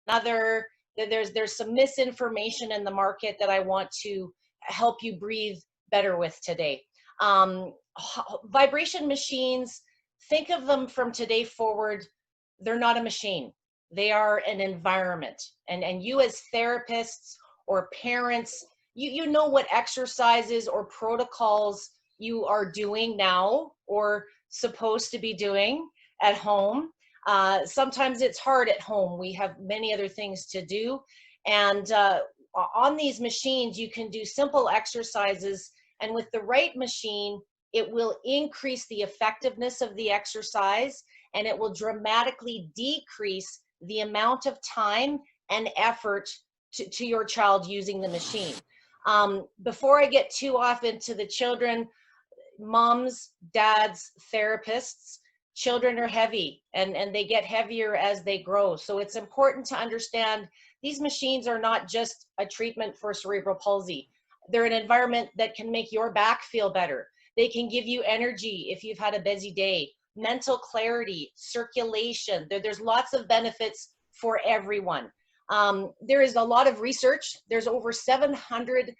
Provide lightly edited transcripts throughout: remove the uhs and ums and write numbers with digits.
another. There's some misinformation in the market that I want to help you breathe better with today. Vibration machines, think of them from today forward, they're not a machine. They are an environment. And you as therapists or parents, you know what exercises or protocols you are doing now or supposed to be doing at home. Sometimes it's hard at home. We have many other things to do. And on these machines, you can do simple exercises. And with the right machine, it will increase the effectiveness of the exercise, and it will dramatically decrease the amount of time and effort to your child using the machine. Before I get too off into the children, moms, dads, therapists, children are heavy and they get heavier as they grow. So it's important to understand these machines are not just a treatment for cerebral palsy. They're an environment that can make your back feel better. They can give you energy if you've had a busy day, mental clarity, circulation. There's lots of benefits for everyone. There is a lot of research. There's over 700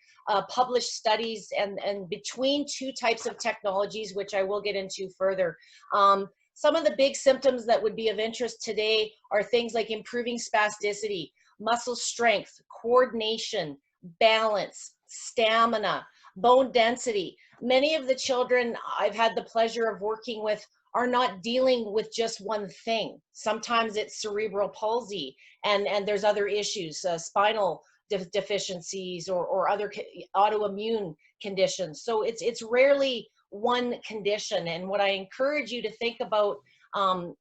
published studies and between two types of technologies, which I will get into further. Some of the big symptoms that would be of interest today are things like improving spasticity, muscle strength, coordination, balance, stamina, bone density. Many of the children I've had the pleasure of working with are not dealing with just one thing. Sometimes it's cerebral palsy and there's other issues, spinal deficiencies or other autoimmune conditions. So it's rarely one condition. And what I encourage you to think about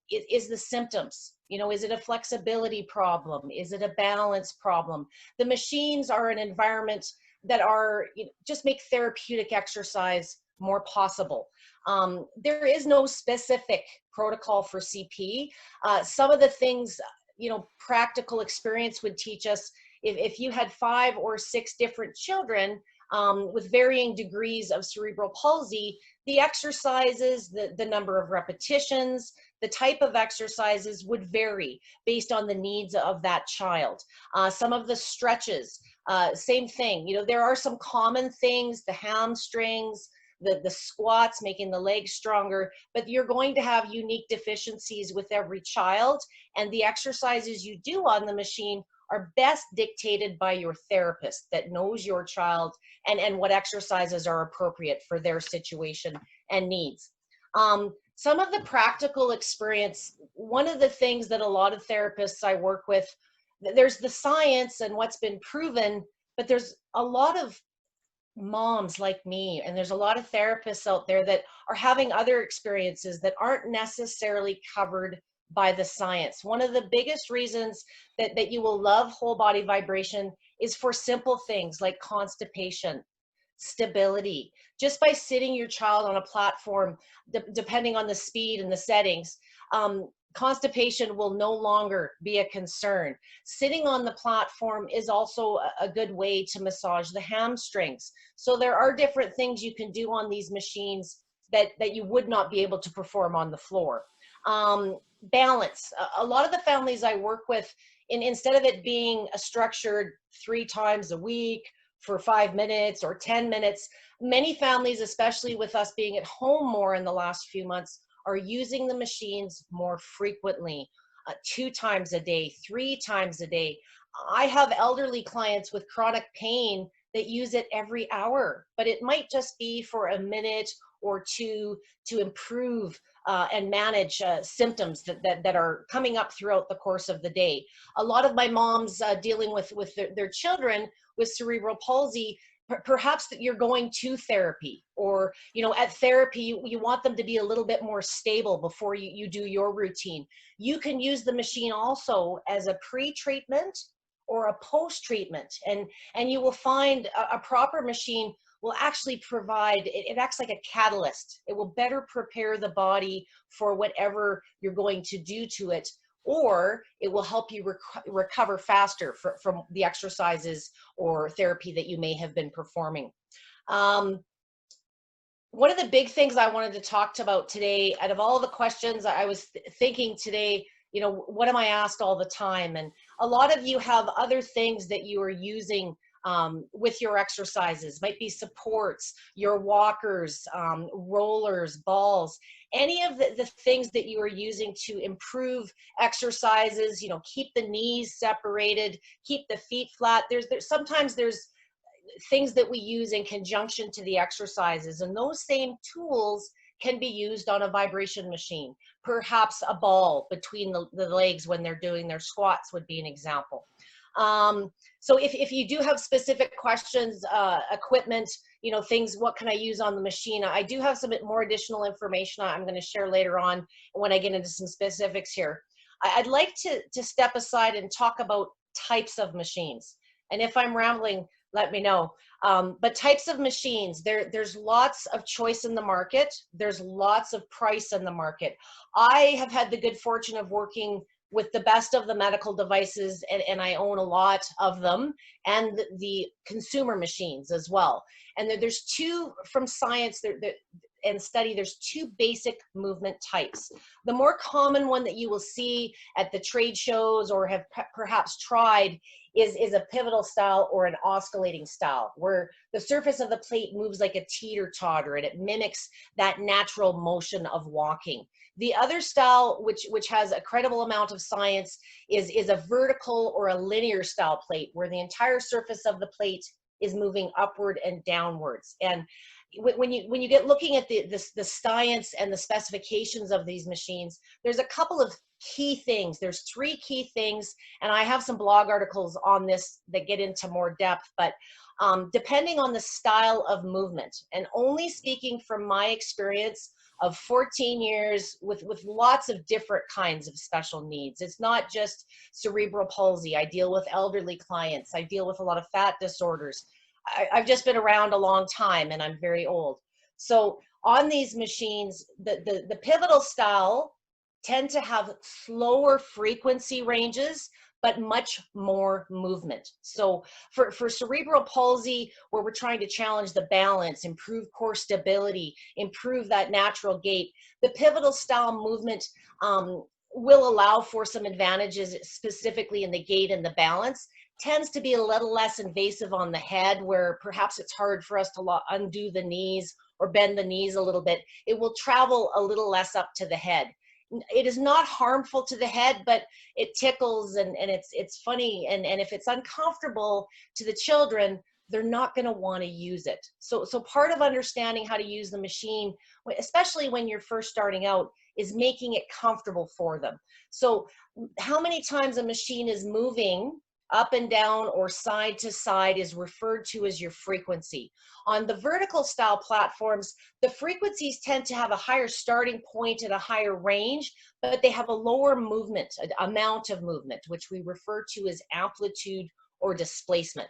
is the symptoms. You know, is it a flexibility problem? Is it a balance problem? The machines are an environment that are, just make therapeutic exercise more possible. There is no specific protocol for CP. Some of the things, practical experience would teach us, if you had 5 or 6 different children with varying degrees of cerebral palsy, the exercises, the number of repetitions, the type of exercises would vary based on the needs of that child. Some of the stretches, same thing. There are some common things, the hamstrings, the squats, making the legs stronger, but you're going to have unique deficiencies with every child, and the exercises you do on the machine are best dictated by your therapist that knows your child and what exercises are appropriate for their situation and needs. Some of the practical experience, one of the things that a lot of therapists I work with, there's the science and what's been proven, but there's a lot of moms like me, and there's a lot of therapists out there that are having other experiences that aren't necessarily covered by the science. One of the biggest reasons that you will love whole body vibration is for simple things like constipation, stability. Just by sitting your child on a platform, depending on the speed and the settings, constipation will no longer be a concern. Sitting on the platform is also a good way to massage the hamstrings. So there are different things you can do on these machines that you would not be able to perform on the floor. Balance. A lot of the families I work with, instead of it being a structured 3 times a week for 5 minutes or 10 minutes, many families, especially with us being at home more in the last few months, are using the machines more frequently, 2 times a day, 3 times a day. I have elderly clients with chronic pain that use it every hour, but it might just be for a minute or 2 to improve and manage symptoms that are coming up throughout the course of the day. A lot of my moms dealing with their children with cerebral palsy, perhaps that you're going to therapy, or at therapy you want them to be a little bit more stable before you do your routine. You can use the machine also as a pre-treatment or a post-treatment, and you will find a proper machine will actually provide, it acts like a catalyst. It will better prepare the body for whatever you're going to do to it, or it will help you recover faster from the exercises or therapy that you may have been performing. One of the big things I wanted to talk about today, out of all the questions I was thinking today, you know, what am I asked all the time? And a lot of you have other things that you are using with your exercises. Might be supports, your walkers, rollers, balls, any of the things that you are using to improve exercises, you know, keep the knees separated, keep the feet flat. Sometimes there's things that we use in conjunction to the exercises, and those same tools can be used on a vibration machine. Perhaps a ball between the legs when they're doing their squats would be an example. So if you do have specific questions, equipment, you know, things, what can I use on the machine? I do have some more additional information I'm going to share later on when I get into some specifics here. I'd like to step aside and talk about types of machines. And if I'm rambling, let me know. But types of machines, there's lots of choice in the market. There's lots of price in the market. I have had the good fortune of working with the best of the medical devices, and I own a lot of them, and the consumer machines as well. And there's two, from science and study, there's two basic movement types. The more common one that you will see at the trade shows or have perhaps tried is a pivotal style or an oscillating style, where the surface of the plate moves like a teeter-totter and it mimics that natural motion of walking. The other style, which has a credible amount of science, is a vertical or a linear style plate, where the entire surface of the plate is moving upward and downwards. And when you get looking at the science and the specifications of these machines, there's a couple of key things. There's three key things, and I have some blog articles on this that get into more depth, but depending on the style of movement, and only speaking from my experience of 14 years with lots of different kinds of special needs. It's not just cerebral palsy. I deal with elderly clients. I deal with a lot of fat disorders. I've just been around a long time, and I'm very old. So on these machines, the pivotal style tend to have slower frequency ranges, but much more movement. So for cerebral palsy, where we're trying to challenge the balance, improve core stability, improve that natural gait, the pivotal style movement will allow for some advantages, specifically in the gait and the balance. Tends to be a little less invasive on the head, where perhaps it's hard for us to undo the knees or bend the knees a little bit. It will travel a little less up to the head. It is not harmful to the head, but it tickles and it's funny. And if it's uncomfortable to the children, they're not going to want to use it. So part of understanding how to use the machine, especially when you're first starting out, is making it comfortable for them. So how many times a machine is moving up and down or side to side is referred to as your frequency. On the vertical style platforms, the frequencies tend to have a higher starting point and a higher range, but they have a lower movement, amount of movement, which we refer to as amplitude or displacement.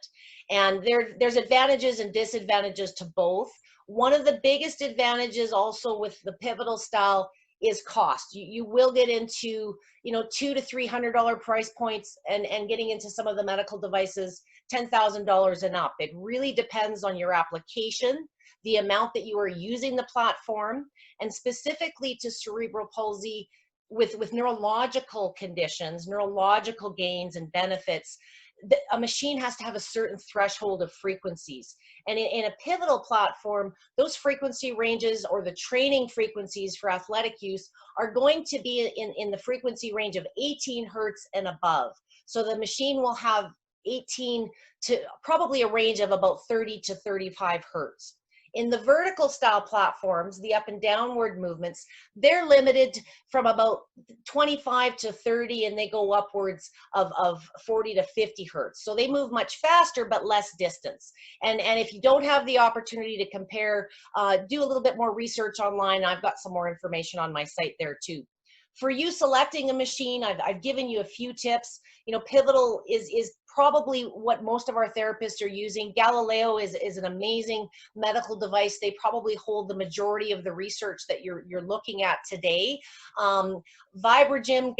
And there's advantages and disadvantages to both. One of the biggest advantages also with the pivotal style is cost. You will get into, you know, $200 to $300 price points, and getting into some of the medical devices, $10,000 and up. It really depends on your application, the amount that you are using the platform, and specifically to cerebral palsy with neurological conditions, neurological gains and benefits. A machine has to have a certain threshold of frequencies. And in a pivotal platform, those frequency ranges, or the training frequencies for athletic use, are going to be in the frequency range of 18 hertz and above. So the machine will have 18 to probably a range of about 30 to 35 hertz. In the vertical style platforms, the up and downward movements, they're limited from about 25 to 30, and they go upwards of 40 to 50 hertz. So they move much faster, but less distance. And if you don't have the opportunity to compare, do a little bit more research online. I've got some more information on my site there too. For you selecting a machine, I've given you a few tips. You know, pivotal is probably what most of our therapists are using. Galileo is an amazing medical device. They probably hold the majority of the research that you're looking at today. Vibrogym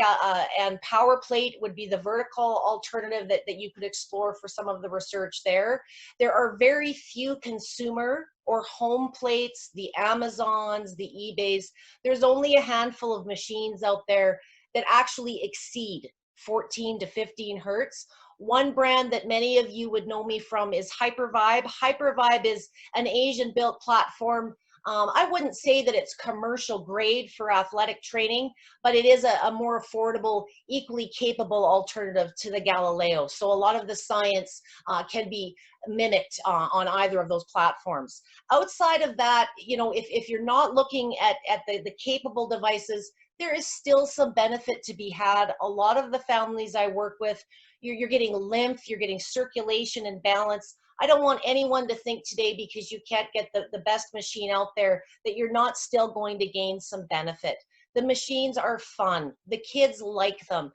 and Power Plate would be the vertical alternative that you could explore for some of the research there. There are very few consumer or home plates, the Amazons, the eBays. There's only a handful of machines out there that actually exceed 14 to 15 hertz. One brand that many of you would know me from is Hypervibe. Hypervibe is an Asian built platform. I wouldn't say that it's commercial grade for athletic training, but it is a more affordable, equally capable alternative to the Galileo. So a lot of the science can be mimicked on either of those platforms. Outside of that, you know, if you're not looking at the capable devices, there is still some benefit to be had. A lot of the families I work with, you're getting lymph, you're getting circulation and balance. I don't want anyone to think today, because you can't get the best machine out there, that you're not still going to gain some benefit. The machines are fun. The kids like them.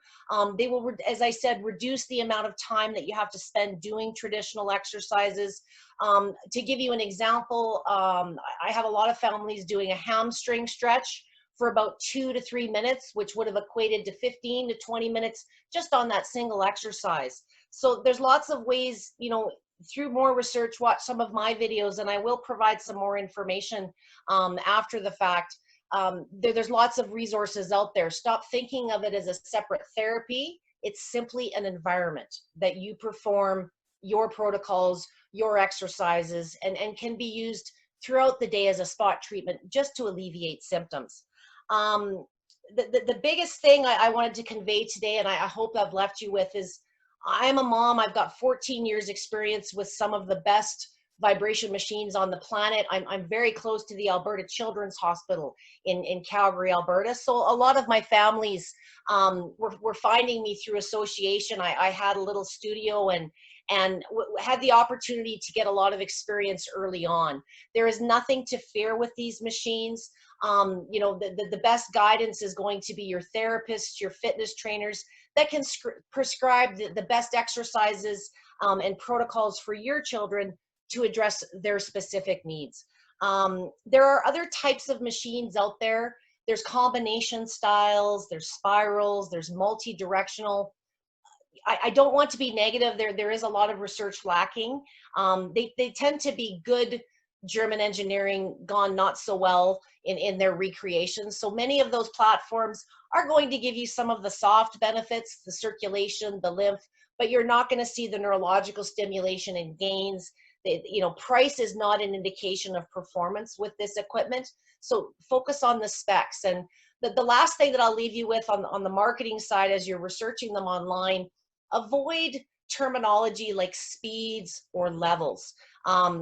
They will, as I said, reduce the amount of time that you have to spend doing traditional exercises. To give you an example, I have a lot of families doing a hamstring stretch for about 2 to 3 minutes, which would have equated to 15 to 20 minutes just on that single exercise. So there's lots of ways, you know, through more research, watch some of my videos, and I will provide some more information after the fact. There's lots of resources out there. Stop thinking of it as a separate therapy. It's simply an environment that you perform your protocols, your exercises, and can be used throughout the day as a spot treatment just to alleviate symptoms. The biggest thing I wanted to convey today, and I hope I've left you with, is I'm a mom. I've got 14 years experience with some of the best vibration machines on the planet. I'm very close to the Alberta Children's Hospital in Calgary, Alberta. So a lot of my families were finding me through association. I had a little studio and had the opportunity to get a lot of experience early on. There is nothing to fear with these machines. You know, the best guidance is going to be your therapists, your fitness trainers that can prescribe the best exercises and protocols for your children to address their specific needs. There are other types of machines out there. There's combination styles, there's spirals, there's multi-directional. I don't want to be negative. There is a lot of research lacking. They tend to be good German engineering gone not so well in their recreation. So many of those platforms are going to give you some of the soft benefits, the circulation, the lymph, but you're not going to see the neurological stimulation and gains. You know, price is not an indication of performance with this equipment. So focus on the specs. And the last thing that I'll leave you with on the marketing side, as you're researching them online, avoid terminology like speeds or levels.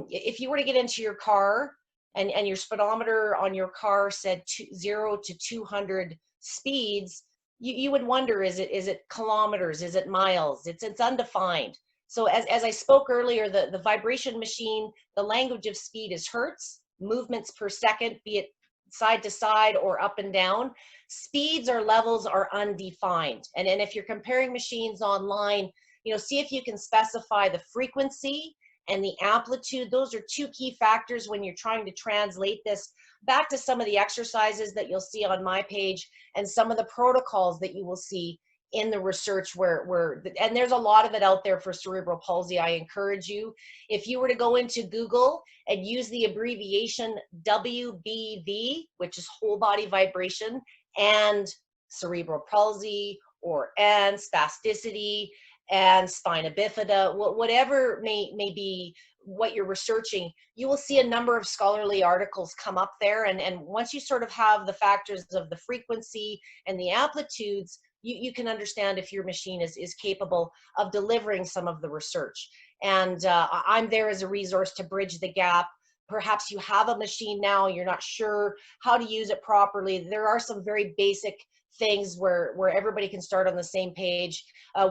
If you were to get into your car and your speedometer on your car said 0 to 200 speeds, you would wonder, is it kilometers? Is it miles? It's undefined. So as I spoke earlier, the vibration machine, the language of speed is hertz, movements per second, be it side to side or up and down. Speeds or levels are undefined. And if you're comparing machines online, you know, see if you can specify the frequency and the amplitude. Those are two key factors when you're trying to translate this back to some of the exercises that you'll see on my page and some of the protocols that you will see in the research and there's a lot of it out there for cerebral palsy. I encourage you, if you were to go into Google and use the abbreviation WBV, which is whole body vibration, and cerebral palsy, or and spasticity and spina bifida, whatever may be what you're researching, you will see a number of scholarly articles come up there. And once you sort of have the factors of the frequency and the amplitudes, you can understand if your machine is capable of delivering some of the research. And I'm there as a resource to bridge the gap. Perhaps you have a machine now, you're not sure how to use it properly. There are some very basic things where everybody can start on the same page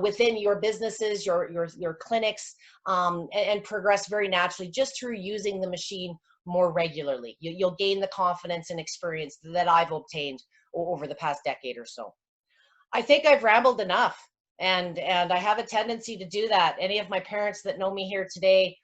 within your businesses, your clinics, and progress very naturally just through using the machine more regularly. You'll gain the confidence and experience that I've obtained over the past decade or so. I think I've rambled enough, and I have a tendency to do that. Any of my parents that know me here today,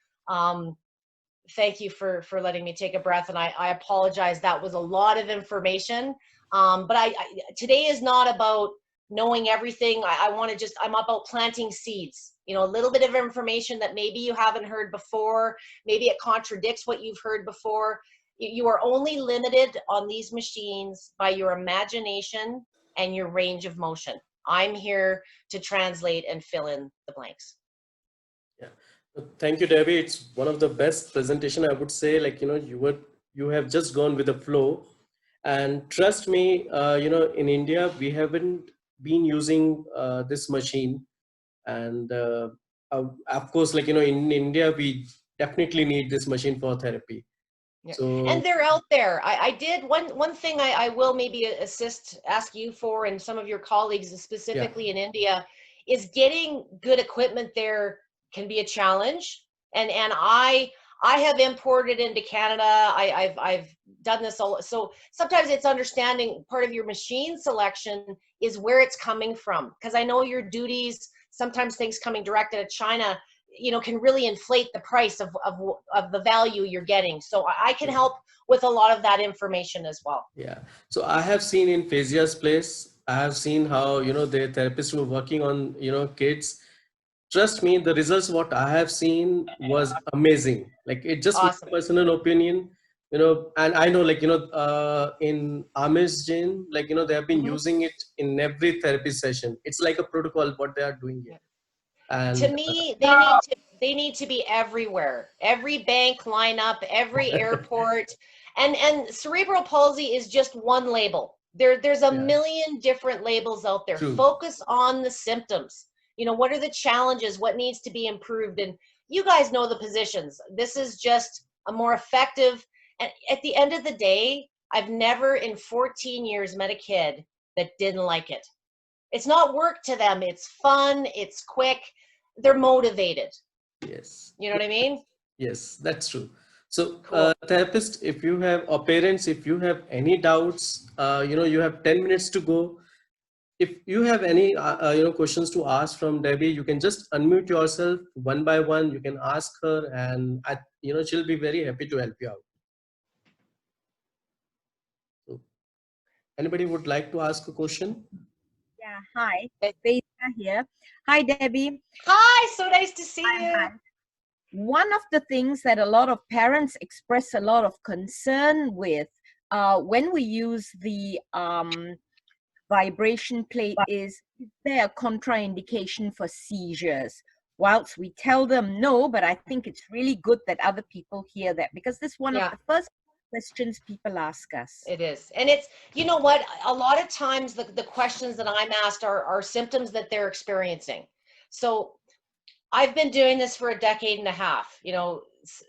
thank you for letting me take a breath, and I apologize. That was a lot of information, but today is not about knowing everything. I'm about planting seeds, you know, a little bit of information that maybe you haven't heard before, maybe it contradicts what you've heard before. You are only limited on these machines by your imagination and your range of motion. I'm here to translate and fill in the blanks. Yeah. Thank you, Debbie. It's one of the best presentation, I would say. Like, you have just gone with the flow. And trust me, in India, we haven't been using this machine. And of course, like, in India, we definitely need this machine for therapy. Yeah. So, And they're out there. I did one thing I will maybe ask you for, and some of your colleagues yeah, specifically in India, is getting good equipment there can be a challenge. And I have imported into Canada. I've done this all. So sometimes it's understanding part of your machine selection is where it's coming from. Because I know your duties, sometimes things coming direct out of China, can really inflate the price of the value you're getting. So I can help with a lot of that information as well. yeah. So I have seen in Fazia's place, I have seen how, the therapists were working on, kids. Trust me, the results what I have seen was amazing. Like, it just my Awesome. personal opinion, and I know, like, in Amish Jain, like, they have been Hmm. using it in every therapy session. It's like a protocol what they are doing here. To And me, they need to be everywhere. Every bank lineup, every airport, and cerebral palsy is just one label. There's a yeah, million different labels out there. true. Focus on the symptoms. What are the challenges? What needs to be improved? And you guys know the positions. This is just a more effective. And at the end of the day, I've never in 14 years met a kid that didn't like it. It's not work to them. It's fun. It's quick. They're motivated. Yes. You know what I mean? Yes, that's true. So, Cool. therapist, if you have, or parents, if you have any doubts, you have 10 minutes to go. If you have any, questions to ask from Debbie, you can just unmute yourself one by one. You can ask her, and she'll be very happy to help you out. So, anybody would like to ask a question? Yeah, hi, Beta here. Hi, Debbie. Hi, so nice to see Hi, you. hi. One of the things that a lot of parents express a lot of concern with when we use the vibration plate is there a contraindication for seizures? Whilst we tell them no, but I think it's really good that other people hear that, because this is one of the first questions people ask us. It is. And it's, you know what, a lot of times the questions that I'm asked are symptoms that they're experiencing. So I've been doing this for a decade and a half,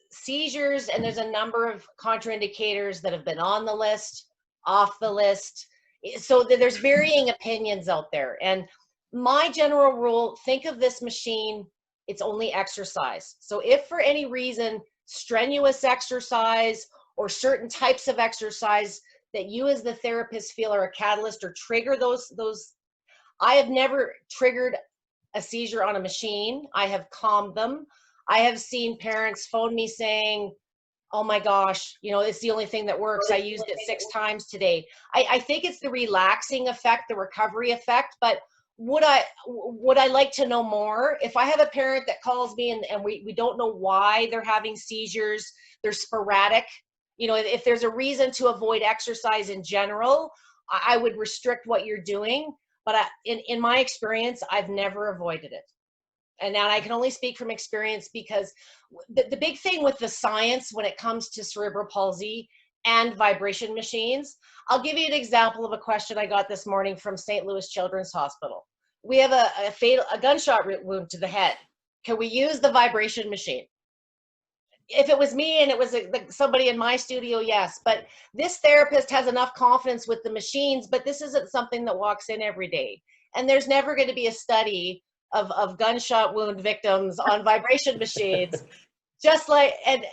seizures, and there's a number of contraindicators that have been on the list, off the list. So there's varying opinions out there. And my general rule, think of this machine, it's only exercise. So if for any reason, strenuous exercise or certain types of exercise that you as the therapist feel are a catalyst or trigger those, I have never triggered a seizure on a machine. I have calmed them. I have seen parents phone me saying, oh my gosh, it's the only thing that works. I used it 6 times today. I think it's the relaxing effect, the recovery effect. But would I like to know more? If I have a parent that calls me and we don't know why they're having seizures, they're sporadic, if there's a reason to avoid exercise in general, I would restrict what you're doing. But in my experience, I've never avoided it. And now I can only speak from experience, because the big thing with the science when it comes to cerebral palsy and vibration machines, I'll give you an example of a question I got this morning from St. Louis Children's Hospital. We have a gunshot wound to the head. Can we use the vibration machine? If it was me and it was somebody in my studio, yes. But this therapist has enough confidence with the machines, but this isn't something that walks in every day. And there's never going to be a study of gunshot wound victims on vibration machines. Just like, and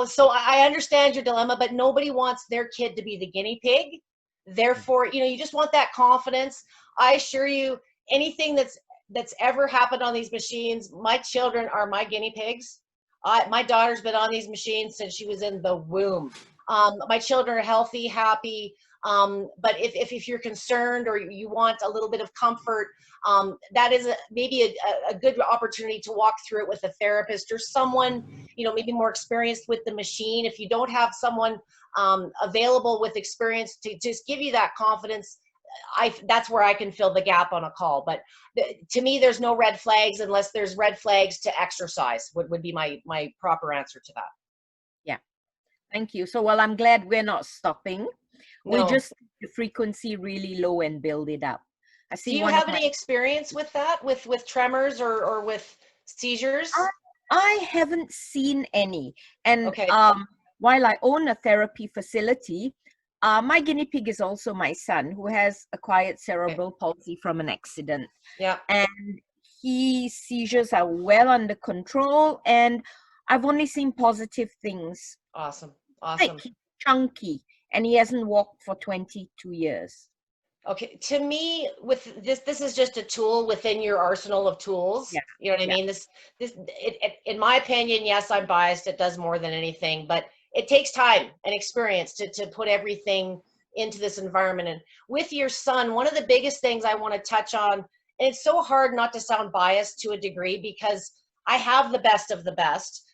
so I understand your dilemma, but nobody wants their kid to be the guinea pig. Therefore, you just want that confidence. I assure you, anything that's ever happened on these machines, my children are my guinea pigs. My daughter's been on these machines since she was in the womb. My children are healthy, happy. But if you're concerned or you want a little bit of comfort, that is maybe a good opportunity to walk through it with a therapist or someone, maybe more experienced with the machine. If you don't have someone available with experience to just give you that confidence, that's where I can fill the gap on a call. But to me, there's no red flags unless there's red flags to exercise, would be my proper answer to that. Yeah. Thank you. So, well, I'm glad we're not stopping. We No. just keep the frequency really low and build it up. I see. Do you have any experience with that, with tremors or with seizures? I haven't seen any. And okay. While I own a therapy facility, my guinea pig is also my son, who has acquired cerebral palsy from an accident. Yeah. And his seizures are well under control, and I've only seen positive things. Awesome. Awesome. Thick, chunky, and he hasn't walked for 22 years. Okay, to me, with this is just a tool within your arsenal of tools. Yeah. You know what I mean? In my opinion, yes, I'm biased. It does more than anything, but it takes time and experience to put everything into this environment. And with your son, one of the biggest things I want to touch on, and it's so hard not to sound biased to a degree because I have the best of the best,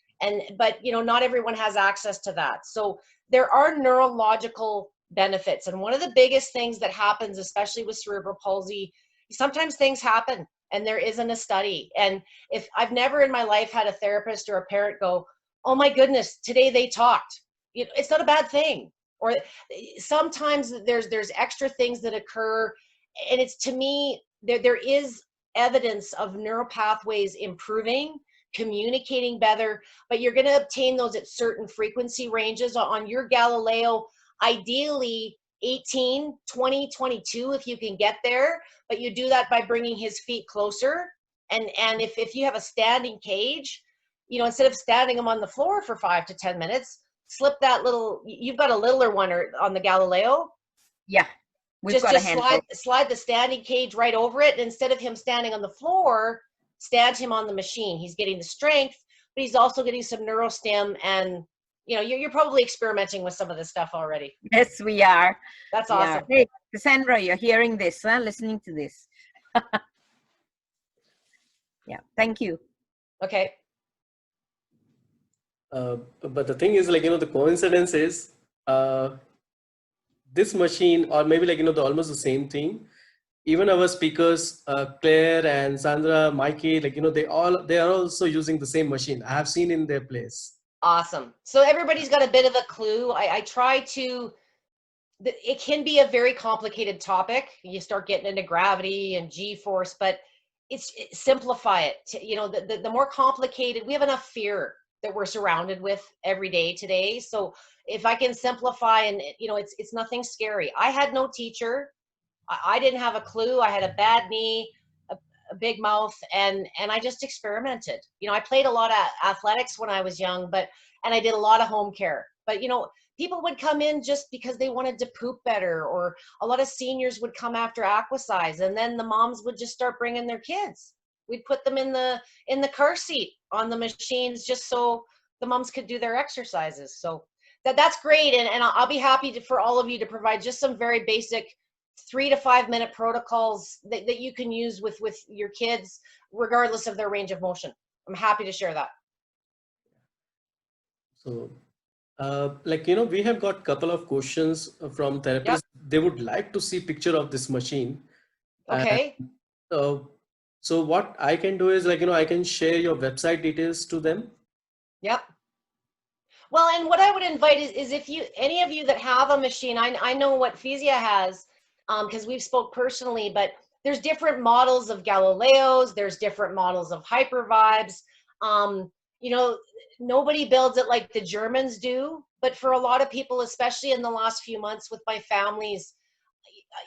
but you know, not everyone has access to that. So there are neurological benefits. And one of the biggest things that happens, especially with cerebral palsy, sometimes things happen and there isn't a study. And if I've never in my life had a therapist or a parent go, oh my goodness, today they talked. You know, it's not a bad thing. Or sometimes there's extra things that occur. And it's, to me, there is evidence of neural pathways improving, communicating better, but you're going to obtain those at certain frequency ranges. On your Galileo, ideally 18, 20, 22 if you can get there, but you do that by bringing his feet closer. And if you have a standing cage, you know, instead of standing him on the floor for 5 to 10 minutes, slip that little, you've got a littler one on the Galileo. Yeah. Just slide the standing cage right over it. And instead of him standing on the floor, stand him on the machine. He's getting the strength, but he's also getting some neurostim. And you know, you're probably experimenting with some of this stuff already. Yes, we are. That's awesome. Hey, Cassandra, you're hearing this, huh? Listening to this. Yeah, thank you. Okay. But the thing is, like, you know, the coincidence is this machine, or maybe like, you know, almost the same thing. Even our speakers, Claire and Sandra, Mikey, like, you know, they are also using the same machine. I have seen in their place. Awesome. So everybody's got a bit of a clue. I try to, it can be a very complicated topic. You start getting into gravity and G-force, but simplify it. You know, the more complicated, we have enough fear that we're surrounded with every day today. So if I can simplify, and you know, it's nothing scary. I had no teacher. I didn't have a clue. I had a bad knee, a big mouth, and I just experimented. You know, I played a lot of athletics when I was young, and I did a lot of home care. But you know, people would come in just because they wanted to poop better, or a lot of seniors would come after Aquasize, and then the moms would just start bringing their kids. We'd put them in the car seat on the machines just so the moms could do their exercises. So that's great, and I'll be happy for all of you to provide just some very basic 3 to 5 minute protocols that you can use with your kids, regardless of their range of motion. I'm happy to share that. So, like, you know, we have got a couple of questions from therapists. Yep. They would like to see picture of this machine. Okay. So what I can do is, like, you know, I can share your website details to them. Yep. Well, and what I would invite is if any of you that have a machine, I know what Physia has, because we've spoke personally, but there's different models of Galileos, there's different models of Hypervibes. You know, nobody builds it like the Germans do, but for a lot of people, especially in the last few months with my families,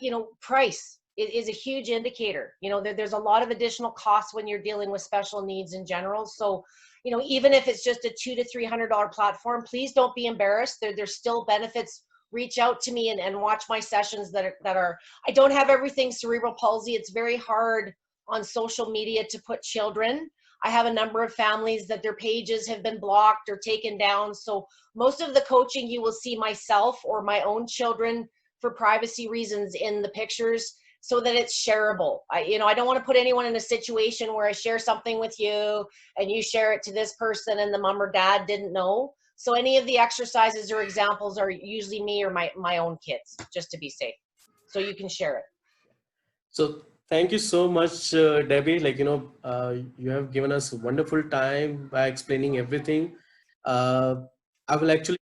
you know, price is a huge indicator. You know, there's a lot of additional costs when you're dealing with special needs in general. So, you know, even if it's just a $200 to $300 platform, please don't be embarrassed. There's still benefits. Reach out to me and watch my sessions that are, I don't have everything cerebral palsy. It's very hard on social media to put children. I have a number of families that their pages have been blocked or taken down. So most of the coaching, you will see myself or my own children for privacy reasons in the pictures, so that it's shareable. You know, I don't want to put anyone in a situation where I share something with you and you share it to this person and the mom or dad didn't know. So any of the exercises or examples are usually me or my own kids, just to be safe. So you can share it. So thank you so much, Debbie. Like, you have given us wonderful time by explaining everything. I will actually